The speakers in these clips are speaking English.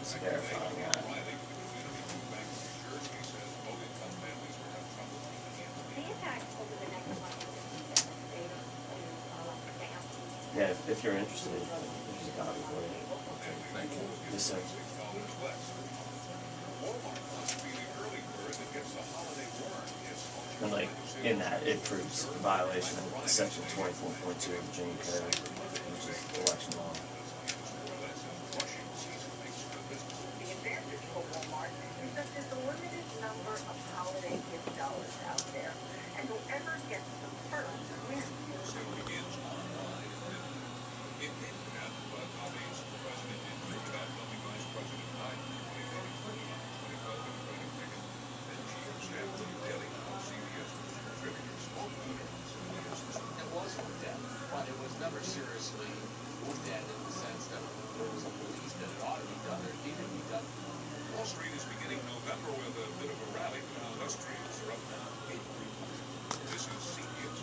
Just verifying that. Yeah, if you're interested, there's a copy for you. Thank you. Yes, sir. And like, in that, it proves violation of section 24.2 of the Virginia Code, which is election law. The advantage for Walmart is that there's a limited number of holiday gift dollars out there, and whoever gets them first wins. But it was never seriously looked at in the sense that there was a belief that it ought to be done or it needed to be done. Wall Street is beginning November with a bit of a rally. Industrials are up now 8%. This is CBS.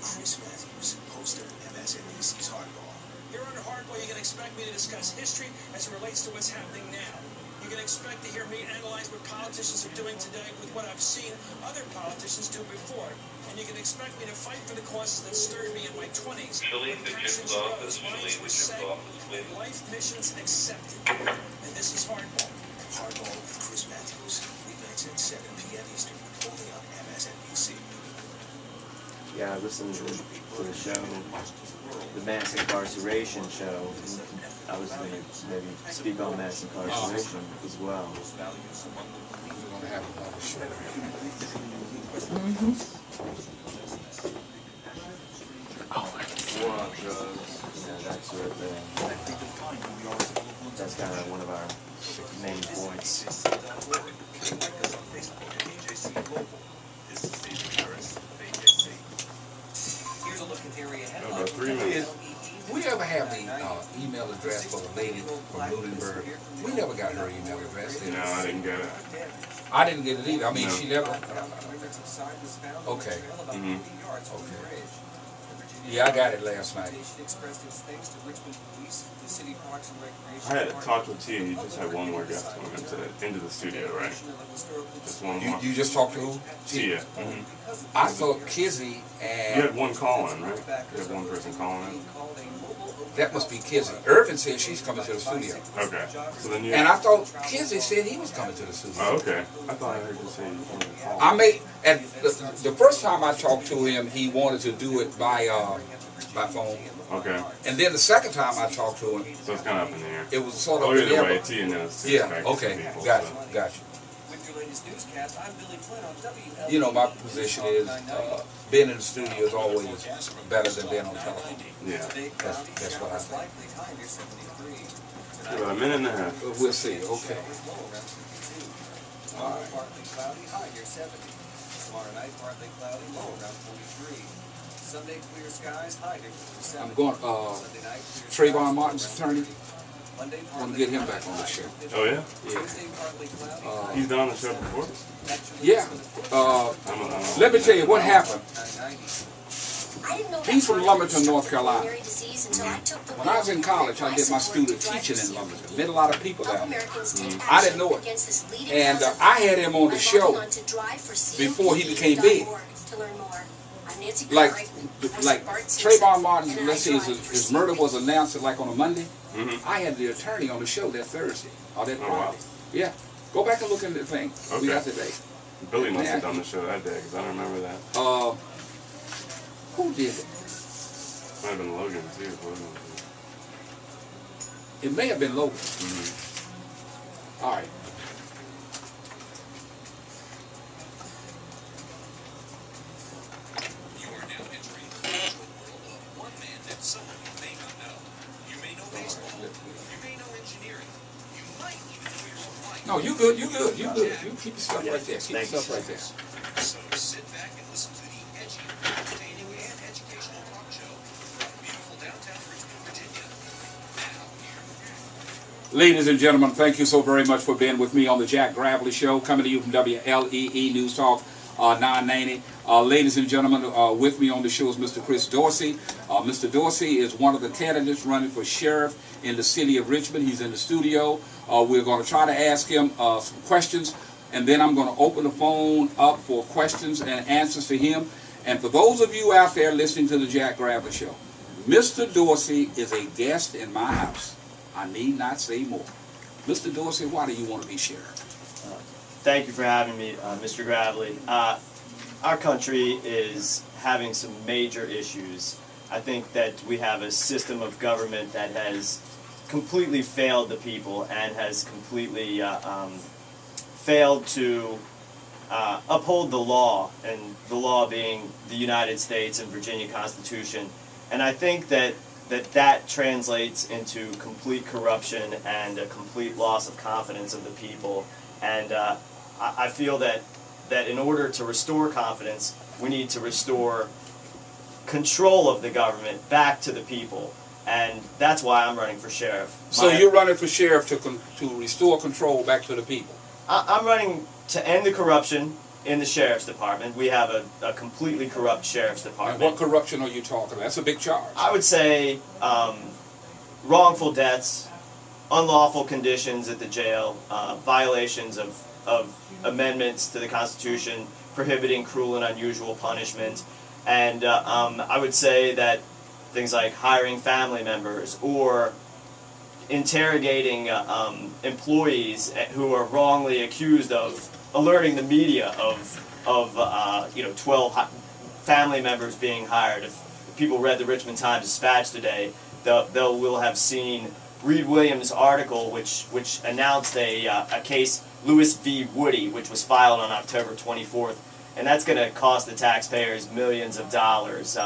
Chris Matthews, host of MSNBC's Hardball. Here under Hardball, you can expect me to discuss history as it relates to what's happening now. You can expect to hear me analyze what politicians are doing today with what I've seen other politicians do before. And you can expect me to fight for the causes that stirred me in my 20s. Life missions accepted. And this is Hardball. Hardball with Chris Matthews. Weeknights at 7 p.m. Eastern, only on MSNBC. Yeah, I listened to the show, the mass incarceration show. I was going to maybe speak on mass incarceration as well. We're going to have another show. War on drugs. Yeah, that's right there. That's kind of one of our main points. Here's a look at area About 3 minutes. We ever have the email address for the lady from Lunenburg? We never got her email address. No, I didn't get it. I didn't get it either. I mean, No. she never. Okay. Mm-hmm. Okay. Yeah, I got it last night. I had talked with Tia. You just had one more guest coming into the studio, right? Just one more. You just talked to who? Tia. I thought Kizzy and... You had one call in, right? You had one person calling in? That must be Kizzy. Irvin said she's coming to the studio. Okay. So then you... And I thought Kizzy said he was coming to the studio. Oh, okay. I thought I heard you say you wanted to call. I made... At the first time I talked to him, he wanted to do it by phone. Okay. And then the second time I talked to him, So it's kind of up in the air. it was sort of... Oh, either way, Tia knows. to Yeah, expect okay. people, Got so. you. Got you. With your latest newscast, I'm Billy Flynn on WL. You know, my position is being in the studio is always better than being on telephone. Yeah. That's what I think. About a minute and a half. We'll see. Okay. Tomorrow, partly cloudy, high near 70. Tomorrow night, partly cloudy, low around 43. Sunday, clear skies, high near 57. I'm going, Sunday night, clear Trayvon skies, Martin's attorney, Monday, I want partly to get him cloudy, back on the show. Oh, yeah? Tuesday, partly cloudy, He's done on the show before? Yeah. Let me tell you what happened. He's from Lumberton, North Carolina. When I was in college, I did my student teaching in Lumberton. Met a lot of people down there. I didn't know it. And I had him on the show before he became big. Like Trayvon Martin, let's see, his murder was announced like on a Monday. I had the attorney on the show that Thursday, or that Friday. wow. Yeah. Go back and look at the thing. We got the date. Billy must have done the show that day, because I don't remember that. Who did it? Might have been Logan, too. Wasn't it? It may have been Logan. All right. You are now entering the virtual world of one man that someone you may not know. You may know baseball. You may know engineering. You might even know your supply. No, you good. You good. You good. You keep your stuff right there. Keep your stuff right there. So sit back and listen to the edgy, entertaining, and educational talk show from beautiful downtown Richmond, Virginia. Now, here. Ladies and gentlemen, thank you so very much for being with me on the Jack Gravely Show, coming to you from WLEE News Talk 990. Ladies and gentlemen, with me on the show is Mr. Chris Dorsey. Mr. Dorsey is one of the candidates running for sheriff in the city of Richmond. He's in the studio. We're going to try to ask him some questions, and then I'm going to open the phone up for questions and answers for him. And for those of you out there listening to the Jack Gravely Show, Mr. Dorsey is a guest in my house. I need not say more. Mr. Dorsey, why do you want to be sheriff? Thank you for having me, Mr. Gravely. Our country is having some major issues. I think that we have a system of government that has completely failed the people and has completely failed to uphold the law, and the law being the United States and Virginia Constitution. And I think that translates into complete corruption and a complete loss of confidence of the people. And I feel that in order to restore confidence, we need to restore control of the government back to the people. And that's why I'm running for sheriff. So you're running for sheriff to restore control back to the people? I'm running to end the corruption in the sheriff's department. We have a completely corrupt sheriff's department. And what corruption are you talking about? That's a big charge. I would say wrongful deaths, unlawful conditions at the jail, violations of amendments to the Constitution prohibiting cruel and unusual punishment, and I would say that things like hiring family members or interrogating employees who are wrongly accused of alerting the media of 12 family members being hired. If people read the Richmond Times-Dispatch today, will have seen Reed Williams' article, which announced a case, Lewis v. Woody, which was filed on October 24th, and that's going to cost the taxpayers millions of dollars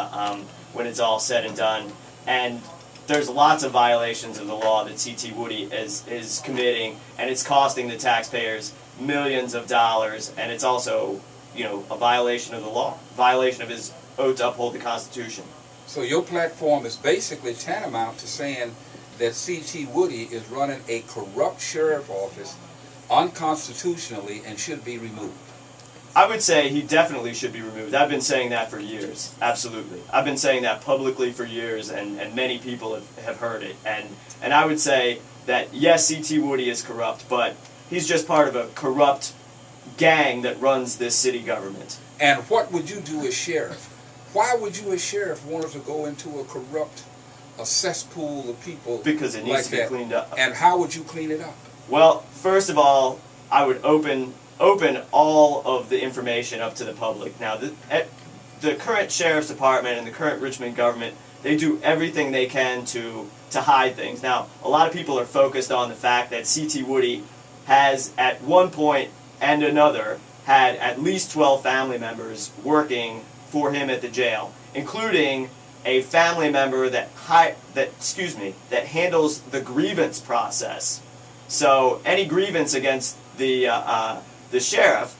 when it's all said and done. And there's lots of violations of the law that C.T. Woody is committing, and it's costing the taxpayers millions of dollars, and it's also, a violation of the law, violation of his oath to uphold the Constitution. So your platform is basically tantamount to saying that C.T. Woody is running a corrupt sheriff office unconstitutionally and should be removed. I would say he definitely should be removed. I've been saying that for years, absolutely. I've been saying that publicly for years, and many people have heard it. And I would say that, yes, C.T. Woody is corrupt, but he's just part of a corrupt gang that runs this city government. And what would you do as sheriff? Why would you as sheriff want to go into a cesspool of people? Because it needs to be cleaned up. And how would you clean it up? Well, first of all, I would open all of the information up to the public. Now, the current sheriff's department and the current Richmond government, they do everything they can to hide things. Now, a lot of people are focused on the fact that C.T. Woody has, at one point and another, had at least 12 family members working for him at the jail, including a family member that handles the grievance process. So any grievance against the sheriff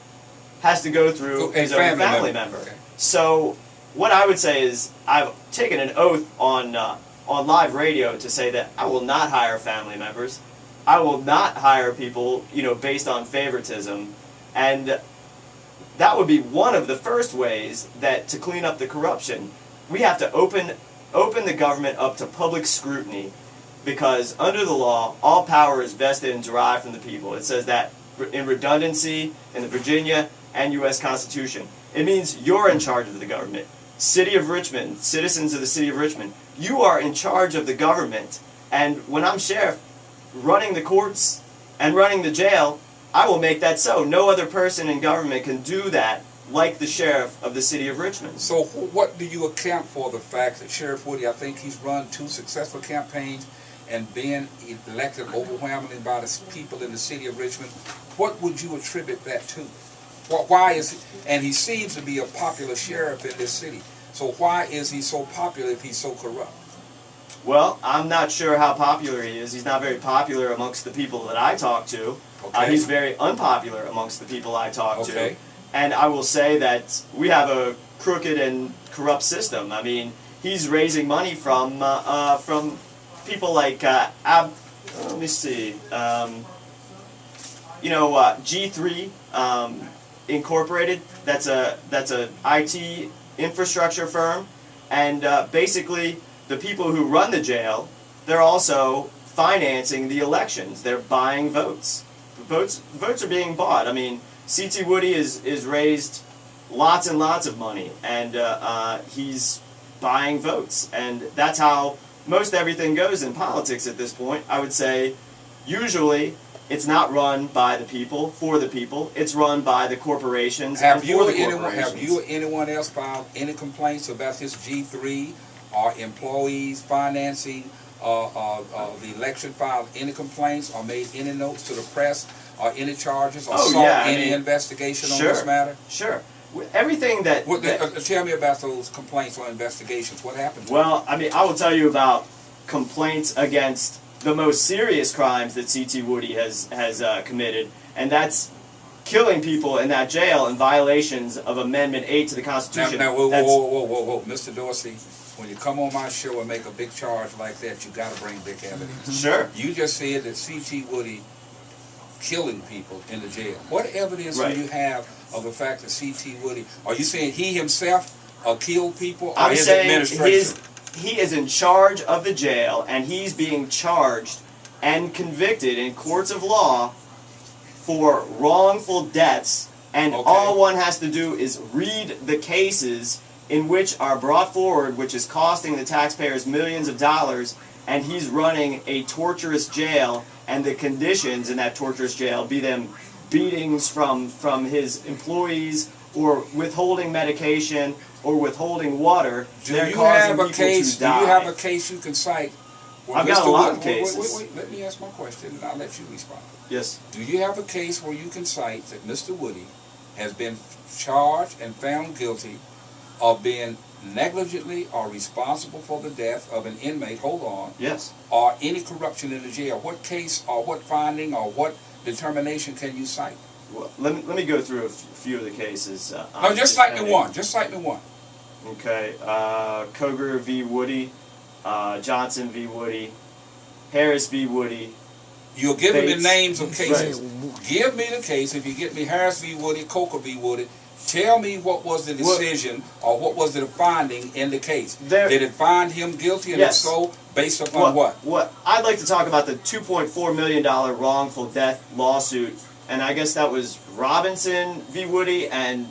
has to go through his own family member. Okay. So what I would say is I've taken an oath on live radio to say that I will not hire family members. I will not hire people, based on favoritism, and that would be one of the first ways that to clean up the corruption. We have to open the government up to public scrutiny, because under the law, all power is vested and derived from the people. It says that in redundancy in the Virginia and U.S. Constitution. It means you're in charge of the government. City of Richmond, citizens of the City of Richmond, you are in charge of the government. And when I'm sheriff, running the courts and running the jail, I will make that so. No other person in government can do that like the sheriff of the City of Richmond. So what do you account for the fact that Sheriff Woody, I think he's run 2 successful campaigns and been elected overwhelmingly by the people in the City of Richmond? What would you attribute that to? Why is he, and he seems to be a popular sheriff in this city, so why is he so popular if he's so corrupt? Well, I'm not sure how popular he is. He's not very popular amongst the people that I talk to. Okay. He's very unpopular amongst the people I talk to. And I will say that we have a crooked and corrupt system. I mean, he's raising money from people like let me see, G3, Incorporated. That's a IT infrastructure firm, and basically the people who run the jail, they're also financing the elections. They're buying votes. Votes are being bought. I mean, C.T. Woody is raised lots and lots of money, and he's buying votes, and that's how most everything goes in politics at this point. I would say usually it's not run by the people, for the people. It's run by the corporations and for the corporations. Have you or anyone else filed any complaints about this G3 or employees financing the election? Filed any complaints or made any notes to the press or any charges or sought any investigation on this matter? Sure. Everything that... tell me about those complaints or investigations. What happened? Well, I mean, I will tell you about complaints against the most serious crimes that C.T. Woody has committed, and that's killing people in that jail in violations of Amendment 8 to the Constitution. Now, whoa, Mr. Dorsey, when you come on my show and make a big charge like that, you got to bring big evidence. Sure. You just said that C.T. Woody killing people in the jail. What evidence do you have of the fact that C.T. Woody, are you saying he himself killed people, or I'm his saying administration? he is in charge of the jail, and he's being charged and convicted in courts of law for wrongful deaths, and all one has to do is read the cases in which are brought forward, which is costing the taxpayers millions of dollars, and he's running a torturous jail, and the conditions in that torturous jail, be them beatings from his employees, or withholding medication, or withholding water, they're causing people to die. Do you have a case you can cite? I've got a lot of cases. Wait, let me ask my question and I'll let you respond. Yes. Do you have a case where you can cite that Mr. Woody has been charged and found guilty of being negligently or responsible for the death of an inmate, Yes. or any corruption in the jail? What case or what finding or what determination can you cite? Well, let me go through a few of the cases. No, just cite me one. Just cite me one. Okay. Coger v. Woody, Johnson v. Woody, Harris v. Woody. You'll give me the names of cases. Right. Give me the case. If you get me Harris v. Woody, Coker v. Woody, tell me what was the decision or what was the finding in the case. Did it find him guilty, and if so, based upon what? What I'd like to talk about the $2.4 million wrongful death lawsuit, and I guess that was Robinson v. Woody and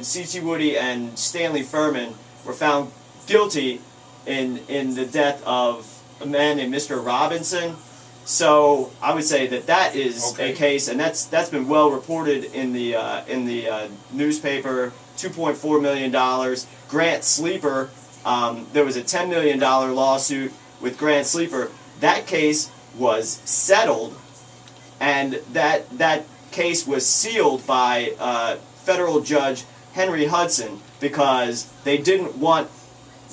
C.T. Woody and Stanley Furman were found guilty in the death of a man named Mr. Robinson. So I would say that is a case, and that's been well reported in the newspaper. $2.4 million. Grant Sleeper, there was a $10 million lawsuit with Grant Sleeper. That case was settled, and that case was sealed by federal judge Henry Hudson because they didn't want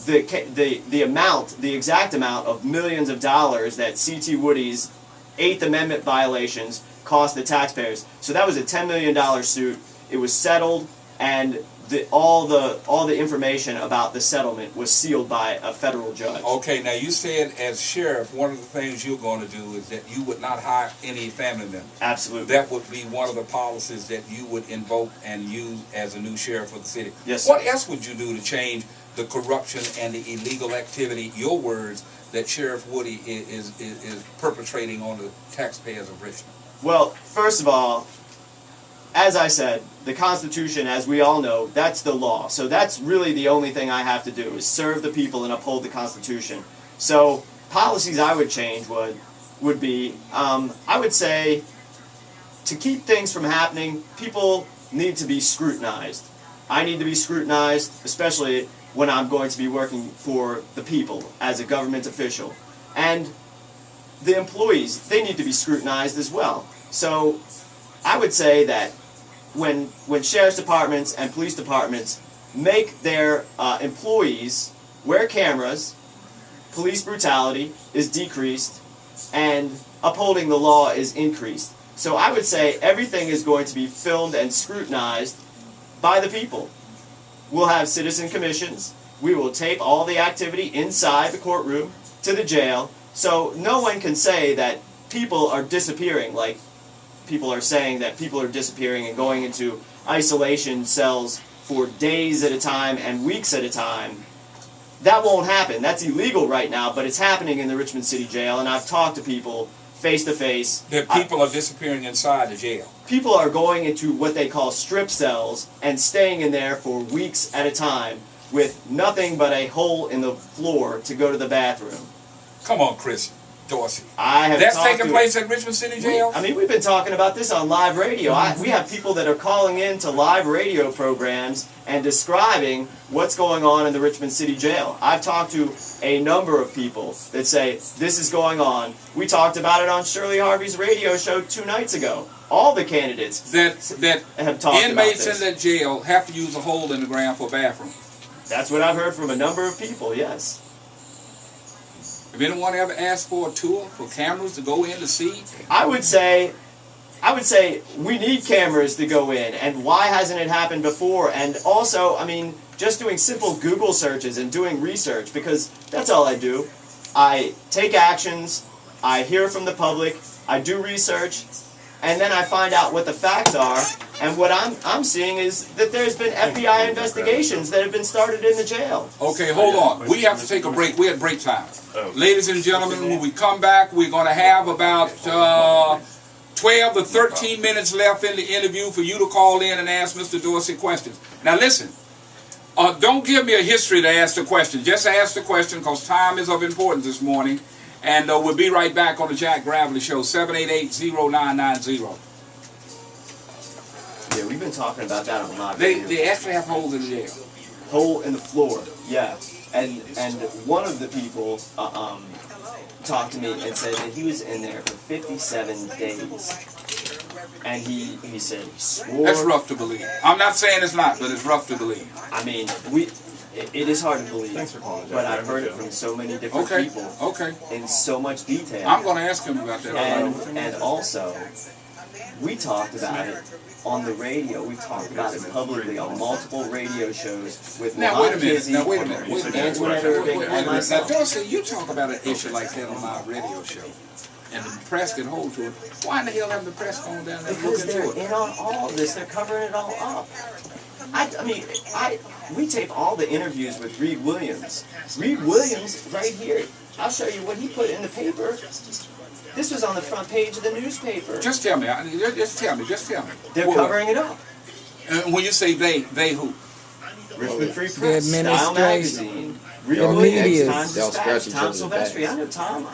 the exact amount of millions of dollars that C.T. Woody's 8th Amendment violations cost the taxpayers. So that was a $10 million suit. It was settled, and all the information about the settlement was sealed by a federal judge. Okay, now you said as sheriff, one of the things you're going to do is that you would not hire any family members. Absolutely. That would be one of the policies that you would invoke and use as a new sheriff of the city. Yes, What sir. else would you do to change the corruption and the illegal activity, your words, that Sheriff Woody is perpetrating on the taxpayers of Richmond? Well, first of all, as I said, the Constitution, as we all know, that's the law. So that's really the only thing I have to do is serve the people and uphold the Constitution. So policies I would change would be, I would say, to keep things from happening, people need to be scrutinized. I need to be scrutinized, especially when I'm going to be working for the people as a government official. And the employees, they need to be scrutinized as well. So I would say that when sheriff's departments and police departments make their employees wear cameras, police brutality is decreased, and upholding the law is increased. So I would say everything is going to be filmed and scrutinized by the people. We'll have citizen commissions. We will tape all the activity inside the courtroom to the jail, so no one can say that people are disappearing, like people are saying that people are disappearing and going into isolation cells for days at a time and weeks at a time. That won't happen. That's illegal right now, but it's happening in the Richmond City Jail, and I've talked to people face to face. That people are disappearing inside the jail. People are going into what they call strip cells and staying in there for weeks at a time with nothing but a hole in the floor to go to the bathroom. Come on, Chris Dorsey. That's taking place at Richmond City Jail? We've been talking about this on live radio. We have people that are calling in to live radio programs and describing what's going on in the Richmond City Jail. I've talked to a number of people that say, this is going on. We talked about it on Shirley Harvey's radio show 2 nights ago. All the candidates that have talked about inmates this. in that jail have to use a hole in the ground for a bathroom. That's what I've heard from a number of people, yes. Have anyone ever asked for a tour for cameras to go in to see? I would say we need cameras to go in, and why hasn't it happened before? And also, just doing simple Google searches and doing research, because that's all I do. I take actions, I hear from the public, I do research, and then I find out what the facts are. And what I'm seeing is that there's been FBI investigations that have been started in the jail. Okay, hold on. We have to take a break. We're at break time. Ladies and gentlemen, when we come back, we're going to have about 12 to 13 minutes left in the interview for you to call in and ask Mr. Dorsey questions. Now listen, don't give me a history to ask the question. Just ask the question, because time is of importance this morning. And we'll be right back on the Jack Gravely Show, 788-0990. Yeah, we've been talking about that on live radio. They actually have holes in the jail. Hole in the floor, yeah. And one of the people talked to me and said that he was in there for 57 days. And he said he swore. That's rough to believe. I'm not saying it's not, but it's rough to believe. It is hard to believe, but I've heard it from so many different people in so much detail. I'm going to ask him about that. And also, we talked about it on the radio. We've talked about it publicly on multiple radio shows with Now, wait a minute. Antoinette Irving, and myself. Now, Dorsey, you talk about an issue like that on our radio show, and the press can hold to it. Why in the hell haven't the press gone down there and looked Because into they're it? in on all of this. They're covering it all up. We tape all the interviews with Reed Williams. Reed Williams, right here. I'll show you what he put in the paper. This was on the front page of the newspaper. Just tell me. Just tell me. They're covering it up. When you say they who? Richmond Free The Press, Style administration. Magazine, Reed The Williams, media. Times They'll Dispatch, scratch each Tom other's Silvestri. backs. I know Tom.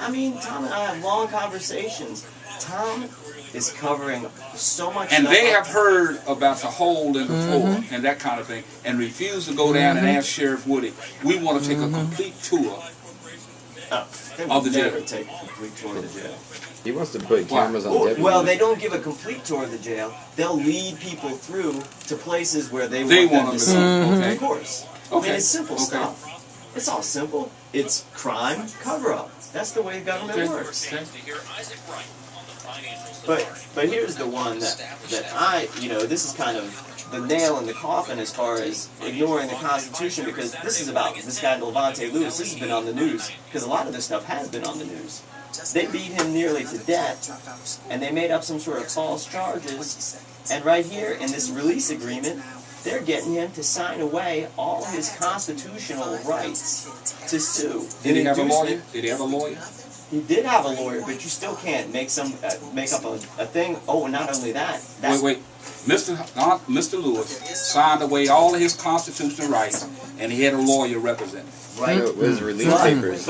Tom and I have long conversations. Tom is covering so much And stuff they up. have heard about the hole in the floor and that kind of thing, and refuse to go down and ask Sheriff Woody, we want to take a complete tour They of will the never jail. take a complete tour of the jail. He wants to put cameras on deputies. Well, they don't give a complete tour of the jail. They'll lead people through to places where they They want want them to them to go. go. Okay. Of course. Okay. It's simple stuff. It's all simple. It's crime cover-up. That's the way government works. To hear Isaac Wright on the financial But here's the one that this is kind of the nail in the coffin as far as ignoring the Constitution, because this is about this guy Levante Lewis. This has been on the news, because a lot of this stuff has been on the news. They beat him nearly to death, and they made up some sort of false charges, and right here in this release agreement, they're getting him to sign away all his constitutional rights to sue. Did he have a lawyer? Did he have a lawyer? He did have a lawyer, but you still can't make up a thing. Oh, and not only that. Wait. Mr. Lewis signed away all of his constitutional rights, and he had a lawyer representing him. Right. It was release papers.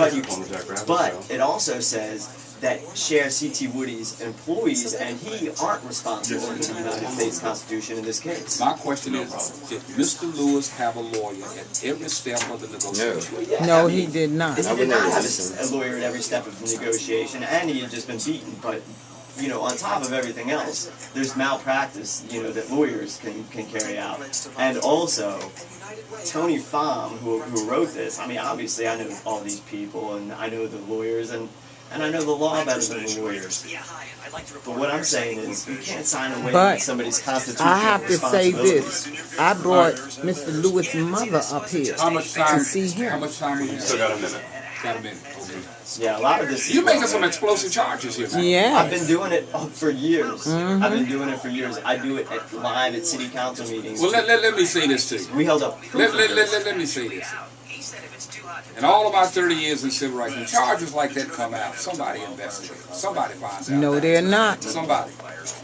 But it also says that Sheriff C.T. Woody's employees and he aren't responsible under the United States Constitution in this case. My question is, did Mr. Lewis have a lawyer at every step of the negotiation? Well, yeah, No, he did not. He did not have a lawyer at every step of the negotiation, and he had just been beaten. But on top of everything else, there's malpractice, that lawyers can carry out. And also, Tony Pham, who wrote this, obviously I know all these people, and I know the lawyers, and I know the law better than the lawyers. But what I'm saying is, you can't sign away But somebody's constitutional I have to say responsibilities. this. I brought Mr. Lewis' mother up here How much time? to see him. How much time we have? Still got a minute. Got a minute. Okay. Yeah, a lot of this. You're making some explosive charges here, man. Yeah. I've been doing it for years. I've been doing it for years. I do it live at city council meetings. Well, let me say this to you. We held up. Let me say this. In all of my 30 years in civil rights, when charges like that come out, somebody investigates. Somebody finds out. No, they're not. Somebody.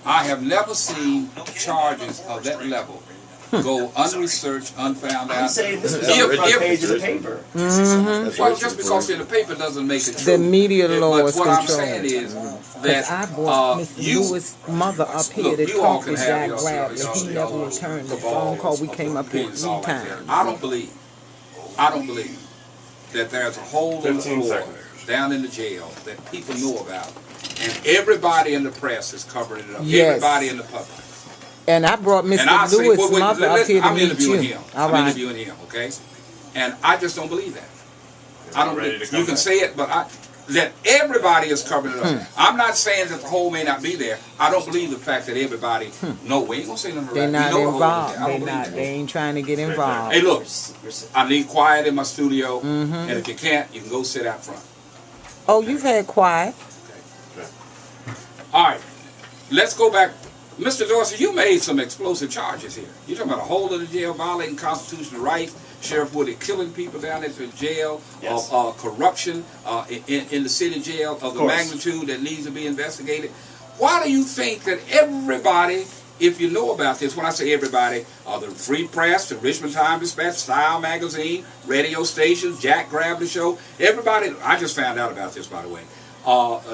I have never seen charges of that level go unresearched, unfound out. I'm saying this was on the front page of the paper. Well, just because it's in the paper doesn't make it true. The media law is But what I'm controlled. saying is Because I that brought Mr. Lewis' mother up here look, to you all talk can to have Jack your Bradley. your- He your- never your returned the cabals, phone call. We came up here opinions, all 3 like that. times. I don't believe that there's a hole in the 15 floor seconds. down in the jail that people know about, and everybody in the press is covering it up. Yes. Everybody in the public. And I brought And I Mr. say, Lewis' wait, mother up here to I'm meet interviewing you. him. All I'm right. interviewing him, okay? And I just don't believe that. I don't ready believe, to you come can back. say it, but that everybody is covering it up. I'm not saying that the hole may not be there. I don't believe the fact that everybody. No, we ain't gonna say nothing. They're right. not We know the hole is involved. there. I don't They believe not. that. They ain't trying to get involved. Hey, look, I need quiet in my studio, Mm-hmm. and if you can't, you can go sit out front. Oh, you've had quiet. All right, let's go back. Mr. Dorsey, you made some explosive charges here. You're talking about a hole in the jail, violating constitutional rights, Sheriff Woody killing people down at the jail, Yes. corruption in the city jail of the course. magnitude that needs to be investigated. Why do you think that everybody, if you know about this, when I say everybody, the Free Press, the Richmond Times-Dispatch, Style Magazine, radio stations, Jack Grabbed the Show, everybody, I just found out about this, by the way,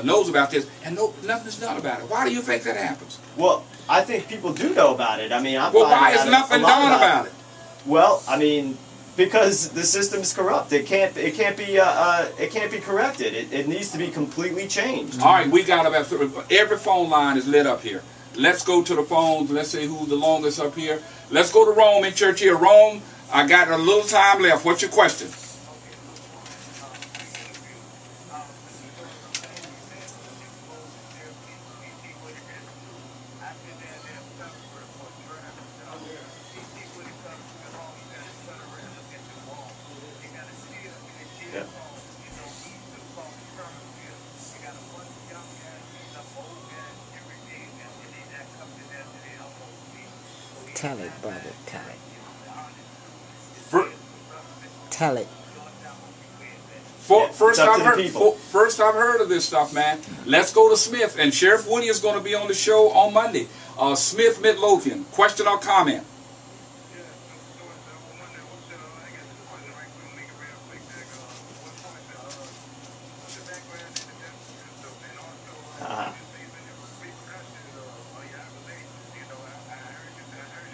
knows about this, and nothing's done about it. Why do you think that happens? Well, I think people do know about it. I mean, I'm Well, why finding is out nothing a lot done about it? Well, I mean, because the system's corrupt. It can't be corrected. It needs to be completely changed. All right, we got about every phone line is lit up here. Let's go to the phones. Let's see who's the longest up here. Let's go to Rome in church here. Rome, I got a little time left. What's your question? Yeah. Tell it, brother. Tell it. Fir- Tell it. First up I've to the heard. people. First I've heard of this stuff, man. Let's go to Smith, and Sheriff Woody is going to be on the show on Monday. Smith Midlothian, question or comment?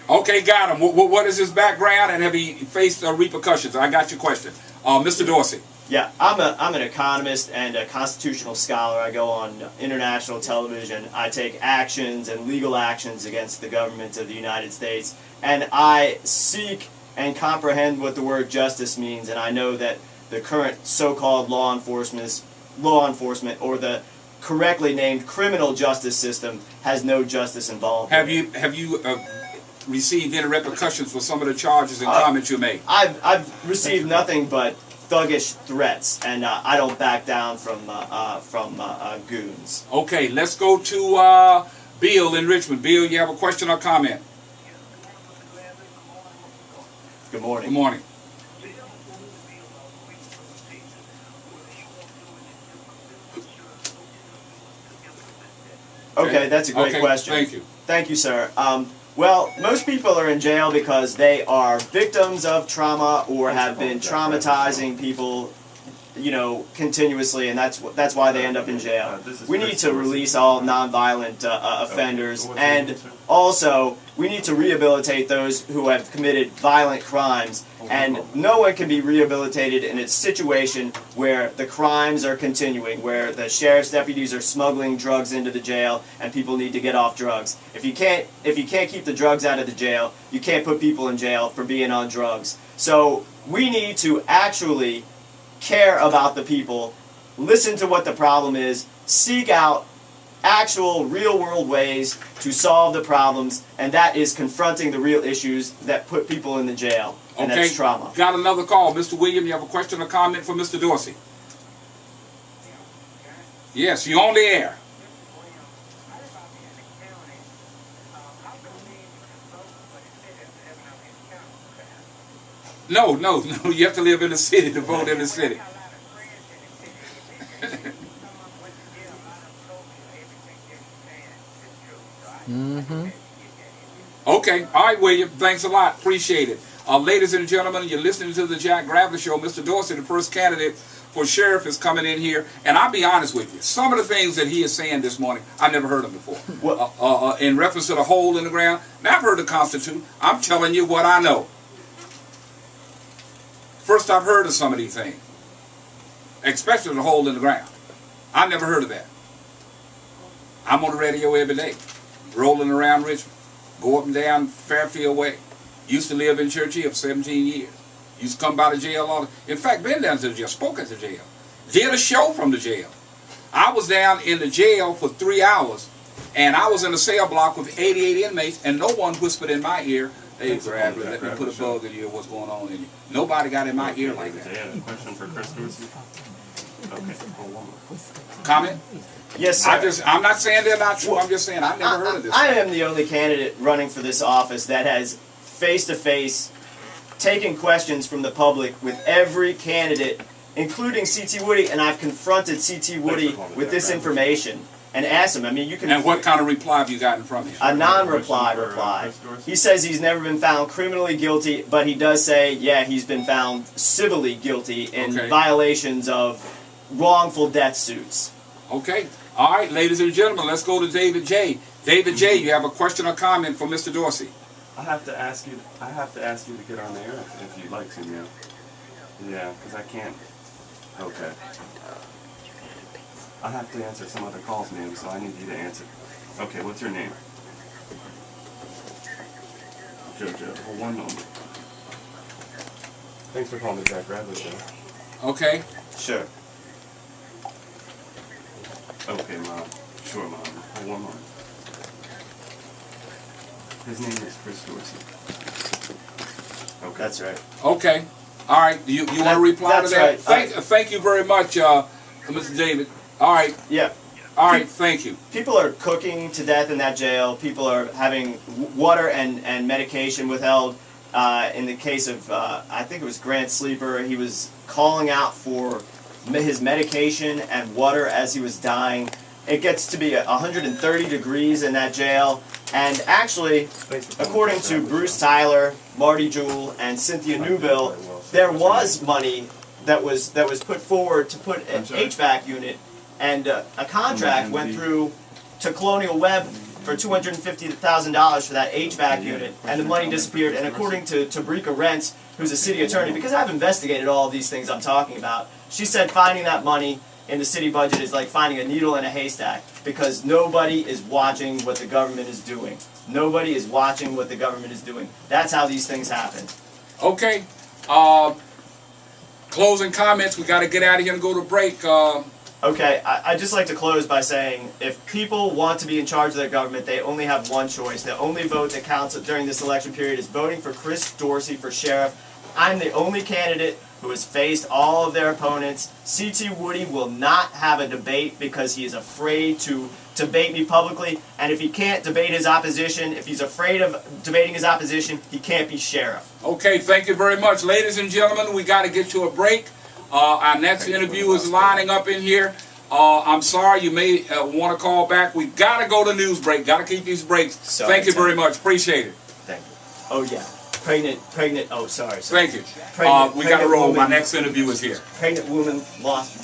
Okay, got him. What is his background, and have he faced repercussions? I got your question. Mr. Dorsey. Yeah, I'm an economist and a constitutional scholar. I go on international television. I take actions and legal actions against the government of the United States, and I seek and comprehend what the word justice means. And I know that the current so-called law enforcement, or the correctly named criminal justice system, has no justice involved. Have you received any repercussions for some of the charges and comments you made? I've received nothing but thuggish threats, and I don't back down from goons. Okay, let's go to Bill in Richmond. Bill, you have a question or comment? Good morning. Good morning. Okay, that's a great question. Thank you. Thank you, sir. Well, most people are in jail because they are victims of trauma or have been traumatizing people, continuously, and that's why they end up in jail. We need to release all nonviolent offenders, and also we need to rehabilitate those who have committed violent crimes. And no one can be rehabilitated in a situation where the crimes are continuing, where the sheriff's deputies are smuggling drugs into the jail, and people need to get off drugs. If you can't keep the drugs out of the jail, you can't put people in jail for being on drugs. So we need to actually care about the people, listen to what the problem is, seek out actual real-world ways to solve the problems, and that is confronting the real issues that put people in the jail, and that's trauma. Got another call. Mr. William, you have a question or comment for Mr. Dorsey? Yes, you on the air. No, no, no. You have to live in the city to vote in the city. Mm-hmm. Okay. All right, William. Thanks a lot. Appreciate it. Ladies and gentlemen, you're listening to the Jack Gravely Show. Mr. Dorsey, the first candidate for sheriff, is coming in here. And I'll be honest with you. Some of the things that he is saying this morning, I've never heard them before. In reference to the hole in the ground. Now, I've heard the Constitution. I'm telling you what I know. First I've heard of some of these things. Especially the hole in the ground. I never heard of that. I'm on the radio every day. Rolling around Richmond. Go up and down Fairfield Way. Used to live in Churchill for 17 years. Used to come by the jail all the... In fact, been down to the jail. Spoke at the jail. Did a show from the jail. I was down in the jail for 3 hours. And I was in a cell block with 88 inmates. And no one whispered in my ear, "Hey, Bradley, let me put a bug in you. What's going on in you?" Nobody got in my ear like that. Yeah, a question for Chris Dorsey. Okay. Comment? Yes, sir. I'm not saying they're not true. I'm just saying I've never heard of this. I am the only candidate running for this office that has face-to-face taken questions from the public with every candidate, including C.T. Woody, and I've confronted C.T. Woody with this information and asked him. I mean, you can. And what kind of reply have you gotten from him? A non-reply reply. He says he's never been found criminally guilty, but he does say, yeah, he's been found civilly guilty in violations of wrongful death suits. Okay. All right, ladies and gentlemen, let's go to David J. David J., you have a question or comment for Mr. Dorsey? I have to ask you to get on the air if you'd like to, yeah. Yeah, because I can't. Okay. I have to answer some other calls, ma'am, so I need you to answer. Okay, what's your name? JoJo. Hold one moment. Thanks for calling the Jack Gravely Show. Okay. Sure. Okay, Mom. Sure, Mom. Hold one moment. His name is Chris Dorsey. Okay. That's right. Okay. All right. You want to reply to that? Right. Thank you very much, Mr. David. All right. Yeah. All right. Thank you. People are cooking to death in that jail. People are having water and medication withheld. In the case of, I think it was Grant Sleeper, he was calling out for his medication and water as he was dying. It gets to be 130 degrees in that jail. And actually, according to Bruce Tyler, Marty Jewell, and Cynthia Newbill, there was money that was put forward to put an HVAC unit, and a contract went through to Colonial Web for $250,000 for that HVAC unit, and the money disappeared. And according to Tabrika Rentz, who's a city attorney, because I've investigated all of these things I'm talking about, she said finding that money in the city budget is like finding a needle in a haystack, because nobody is watching what the government is doing. Nobody is watching what the government is doing. That's how these things happen. Okay. Closing comments. We got to get out of here and go to break. Okay, I'd just like to close by saying, if people want to be in charge of their government, they only have one choice. The only vote that counts during this election period is voting for Chris Dorsey for sheriff. I'm the only candidate who has faced all of their opponents. C.T. Woody will not have a debate because he is afraid to debate me publicly. And if he can't debate his opposition, if he's afraid of debating his opposition, he can't be sheriff. Okay, thank you very much. Ladies and gentlemen, we got to get to a break. Our next interview is lining up in here. I'm sorry, you may want to call back. We got to go to news break. Got to keep these breaks. Thank you very much. Appreciate it. Thank you. Oh, yeah. Pregnant, oh, sorry. Thank you. We got to roll. My next interview is here. Pregnant woman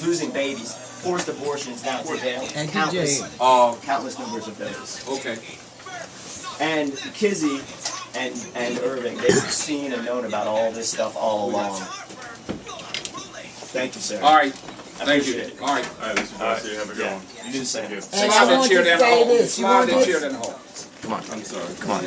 losing babies, forced abortions down to jail. And countless numbers of those. Okay. And Kizzy and Irving, they've seen and known about all this stuff all along. Thank you, sir. All right. Thank you. It. All right. All right, Mr. Dorsey, have a good one. You do the same. And I want to say this. Come on, I'm sorry. Come on.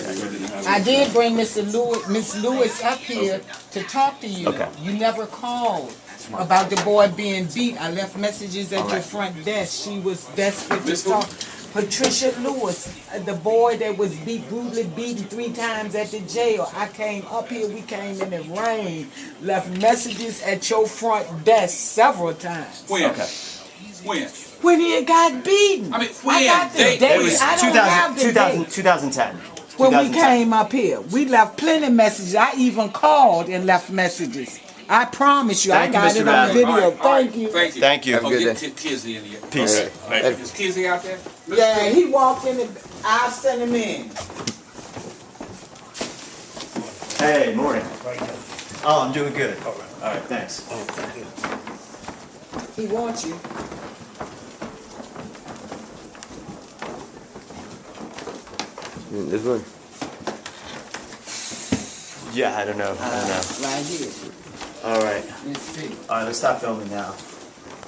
I did bring Miss Lewis up here to talk to you. Okay. You never called about the boy being beat. I left messages at your front desk. She was desperate to talk. Patricia Lewis, the boy that was brutally beaten 3 times at the jail. I came up here, we came in the rain, left messages at your front desk several times. When? Okay. When? When he got beaten. I mean, I got the when? date. It was I don't have the date. 2010. When we 2010. came up here, we left plenty of messages. I even called and left messages. I promise you, Thank you, I got Mr. it on Radley. video. All right, Thank you. Thank you. Thank you. Have a good Get Kizzy in here. Peace. Is Kizzy out there? Yeah, he walked in. I'll send him in. Hey, morning. Oh, I'm doing good. All right, thanks. He wants you. This one. Yeah, I don't know. Right here. All right. Let's see. All right, let's stop filming now.